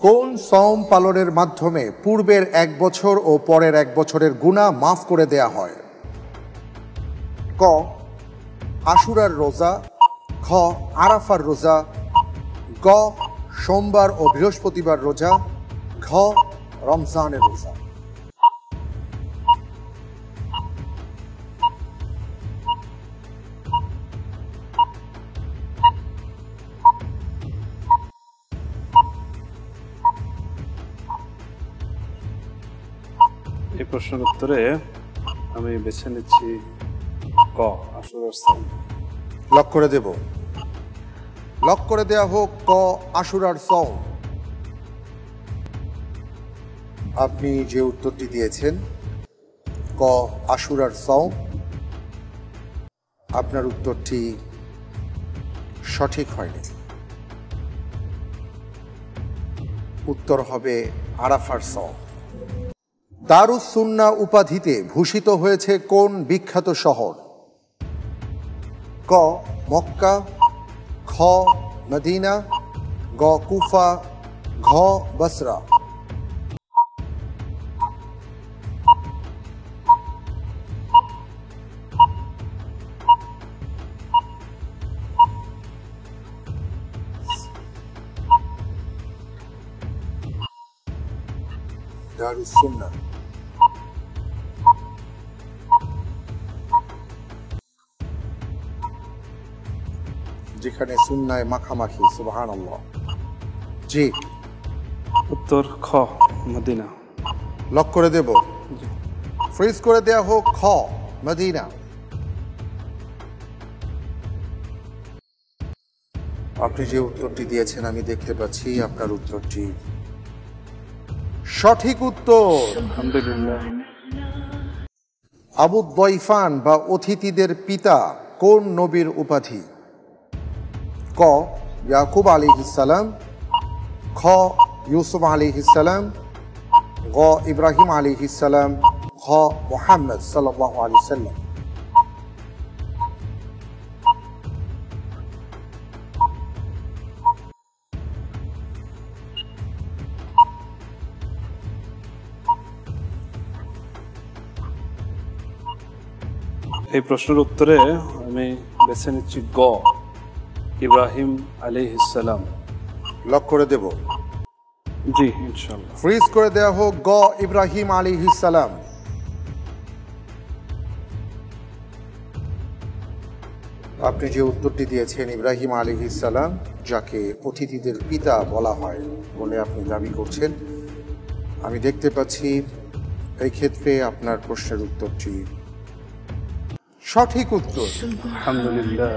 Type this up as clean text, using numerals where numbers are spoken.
কোন সওম পালনের মাধ্যমে পূর্বের 1 বছর ও পরের 1 বছরের গুনাহ মাফ করে দেয়া হয়? ক আশুরার রোজা, খ আরাফার রোজা, গ সোমবার ও বৃহস্পতিবার রোজা, ঘ রমজানের রোজা। এই প্রশ্নের উত্তরে আমি বেছে নিচ্ছি ক আশুরার সওম। লক করে দেব। লক করে দেয়া হোক ক আশুরার সওম। আপনি যে উত্তরটি দিয়েছেন ক আশুরার সওম, আপনার উত্তরটি সঠিক হয়নি। উত্তর হবে আরাফার সওম। দারুস সুন্নাহ উপাধিতে ভূষিত হয়েছে কোন বিখ্যাত শহর? ক মক্কা, খ মদিনা, গ কুফা, ঘ বসরা। দারুস সুন্নাহ যেখানে সুন্নায় মাখামাখি। সুবহানাল্লাহ। জি, উত্তর খ মদিনা। লক করে দেব। ফ্রিজ করে দেয়া হোক খ মদিনা। আপনি যে উত্তরটি দিয়েছেন আমি দেখতে পাচ্ছি আপনার উত্তরটি সঠিক উত্তর। আলহামদুলিল্লাহ। আবু দয়ফান বা অতিথিদের পিতা কোন নবীর উপাধি? ক ইয়াকুব আলাইহিস সালাম, খ ইউসুফ আলাইহিস সালাম, গ ইব্রাহিম আলাইহিস সালাম, খ মুহাম্মদ সাল্লাল্লাহু আলাইহি ওয়াসাল্লাম। এই প্রশ্নের উত্তরে আমি বেছে নিচ্ছি গ ইব্রাহিম আলাইহিস সালাম। লক করে দেব। জি ইনশাআল্লাহ। ফ্রিজ করে দেয়া হোক গ ইব্রাহিম আলাইহিস সালাম। আপনি যে উত্তরটি দিয়েছেন ইব্রাহিম আলাইহিস সালাম, যাকে অতিথিদের পিতা বলা হয় বলে আপনি দাবি করছেন, আমি দেখতে পাচ্ছি এই ক্ষেত্রে আপনার প্রশ্নের উত্তরটি সঠিক উত্তর। আলহামদুলিল্লাহ।